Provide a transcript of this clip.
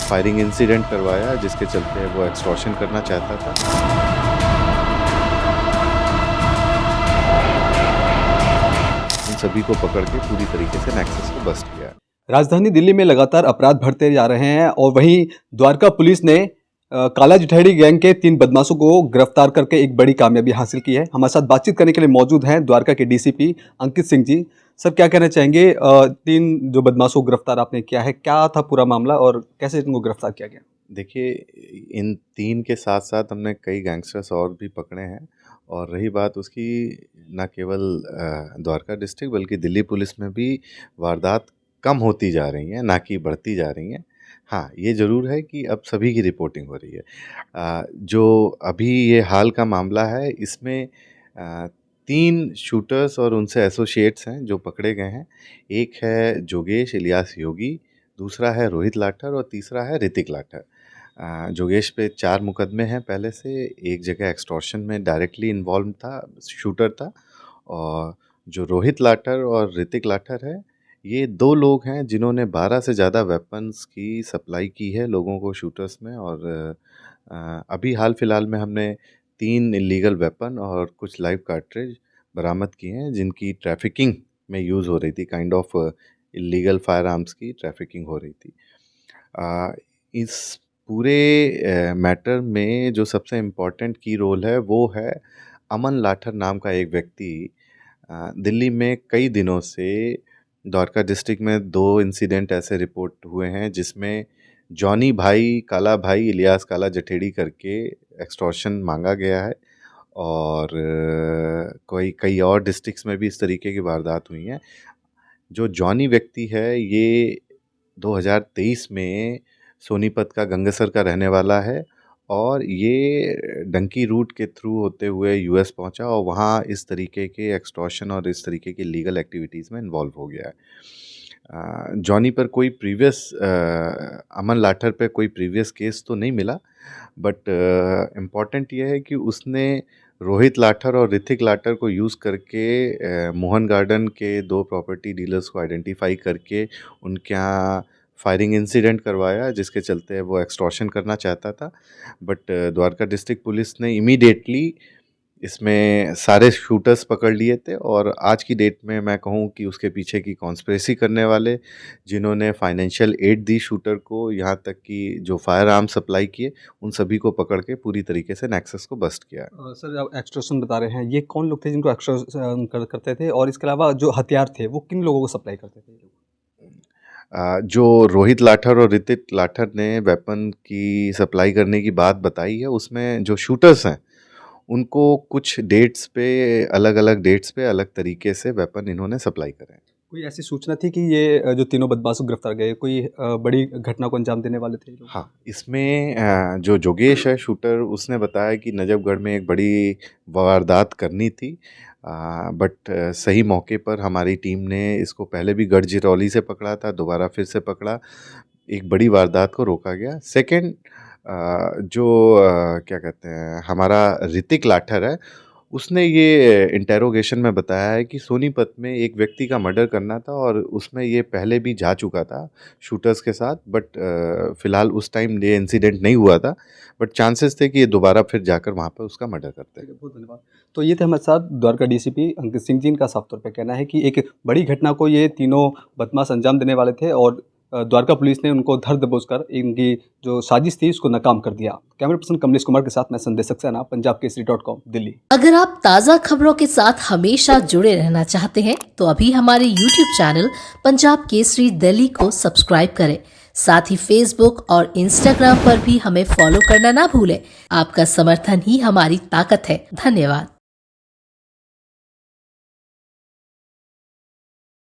Firing incident करवाया जिसके चलते वो एक्सटॉर्शन करना चाहता था। इन सभी को पकड़ के पूरी तरीके से नेक्सस को बस्ट किया। राजधानी दिल्ली में लगातार अपराध बढ़ते जा रहे हैं और वहीं द्वारका पुलिस ने काला जिठेड़ी गैंग के 3 बदमाशों को गिरफ्तार करके एक बड़ी कामयाबी हासिल की है। हमारे साथ बातचीत करने के लिए मौजूद हैं द्वारका के डीसीपी अंकित सिंह जी। सर, क्या कहना चाहेंगे? 3 जो बदमाशों को गिरफ्तार आपने किया है, क्या था पूरा मामला और कैसे इनको गिरफ्तार किया गया? देखिए, इन 3 के साथ साथ हमने कई गैंगस्टर्स और भी पकड़े हैं। और रही बात उसकी, न केवल द्वारका डिस्ट्रिक्ट बल्कि दिल्ली पुलिस में भी वारदात कम होती जा रही हैं, ना कि बढ़ती जा रही हैं। हाँ, ये ज़रूर है कि अब सभी की रिपोर्टिंग हो रही है। जो अभी ये हाल का मामला है, इसमें 3 शूटर्स और उनसे एसोसिएट्स हैं जो पकड़े गए हैं। एक है जोगेश इलियास योगी, दूसरा है रोहित लाठर और तीसरा है ऋतिक लाठर। जोगेश पे 4 मुकदमे हैं पहले से। एक जगह एक्सटॉर्शन में डायरेक्टली इन्वॉल्व था, शूटर था। और जो रोहित लाठर और ऋतिक लाठर है, ये 2 लोग हैं जिन्होंने 12 से ज़्यादा वेपन्स की सप्लाई की है लोगों को, शूटर्स में। और अभी हाल फिलहाल में हमने 3 इलीगल वेपन और कुछ लाइव कार्ट्रिज बरामद किए हैं जिनकी ट्रैफिकिंग में यूज़ हो रही थी। Kind of illegal fire arms की ट्रैफिकिंग हो रही थी। इस पूरे मैटर में जो सबसे इम्पोर्टेंट की रोल है वो है अमन लाठर नाम का एक व्यक्ति। दिल्ली में कई दिनों से द्वारका डिस्ट्रिक्ट में 2 इंसिडेंट ऐसे रिपोर्ट हुए हैं जिसमें जॉनी भाई, काला भाई, इलियास काला जठेड़ी करके एक्सटॉर्शन मांगा गया है। और कई और डिस्ट्रिक्ट्स में भी इस तरीके की वारदात हुई हैं। जो जॉनी व्यक्ति है, ये 2023 में सोनीपत का गंगसर का रहने वाला है और ये डंकी रूट के थ्रू होते हुए यूएस पहुंचा और वहाँ इस तरीके के एक्सटॉर्शन और इस तरीके की लीगल एक्टिविटीज़ में इन्वॉल्व हो गया है। जॉनी पर कोई प्रीवियस, अमन लाठर पे कोई प्रीवियस केस तो नहीं मिला, बट इम्पॉर्टेंट ये है कि उसने रोहित लाठर और ऋतिक लाठर को यूज़ करके मोहन गार्डन के 2 प्रॉपर्टी डीलर्स को आइडेंटिफाई करके उनके यहाँ फायरिंग इंसिडेंट करवाया जिसके चलते वो एक्सटॉर्शन करना चाहता था। बट द्वारका डिस्ट्रिक्ट पुलिस ने इमीडिएटली इसमें सारे शूटर्स पकड़ लिए थे। और आज की डेट में मैं कहूँ कि उसके पीछे की कॉन्स्पिरेसी करने वाले, जिन्होंने फाइनेंशियल एड दी शूटर को, यहाँ तक कि जो फायर आर्म सप्लाई किए, उन सभी को पकड़ के पूरी तरीके से नेक्सस को बस्ट किया। सर, आप एक्सटॉर्शन बता रहे हैं, ये कौन लोग थे जिनको एक्सटॉर्शन करते थे और इसके अलावा जो हथियार थे वो किन लोगों को सप्लाई करते थे? जो रोहित लाठर और ऋतिक लाठर ने वेपन की सप्लाई करने की बात बताई है, उसमें जो शूटर्स हैं उनको कुछ डेट्स पे, अलग अलग डेट्स पे अलग तरीके से वेपन इन्होंने सप्लाई करे हैं। कोई ऐसी सूचना थी कि ये जो तीनों बदमाश गिरफ्तार गए, कोई बड़ी घटना को अंजाम देने वाले थे लोग? हाँ, इसमें जो जोगेश है शूटर, उसने बताया कि नजफगढ़ में एक बड़ी वारदात करनी थी। बट सही मौके पर हमारी टीम ने इसको पहले भी गढ़चिरौली से पकड़ा था, दोबारा फिर से पकड़ा, एक बड़ी वारदात को रोका गया। सेकंड, जो क्या कहते हैं, हमारा ऋतिक लाठर है, उसने ये इंटेरोगेशन में बताया है कि सोनीपत में एक व्यक्ति का मर्डर करना था और उसमें ये पहले भी जा चुका था शूटर्स के साथ। बट फ़िलहाल उस टाइम ये इंसिडेंट नहीं हुआ था, बट चांसेस थे कि ये दोबारा फिर जाकर वहाँ पर उसका मर्डर करते हैं। बहुत धन्यवाद। तो ये थे हमारे साथ द्वारका डीसीपी अंकित सिंह जी। इनका साफ तौर पे कहना है कि एक बड़ी घटना को ये तीनों बदमाश अंजाम देने वाले थे और द्वारका पुलिस ने उनको धर दबोच कर इनकी जो साजिश थी उसको नाकाम कर दिया। कैमरा पर्सन कमलेश कुमार के साथ मैं संदेश सक्सेना, पंजाबकेसरी.com, दिल्ली। अगर आप ताज़ा खबरों के साथ हमेशा जुड़े रहना चाहते हैं तो अभी हमारे YouTube चैनल पंजाब केसरी दिल्ली को सब्सक्राइब करें। साथ ही फेसबुक और इंस्टाग्राम पर भी हमें फॉलो करना ना भूलें। आपका समर्थन ही हमारी ताकत है। धन्यवाद।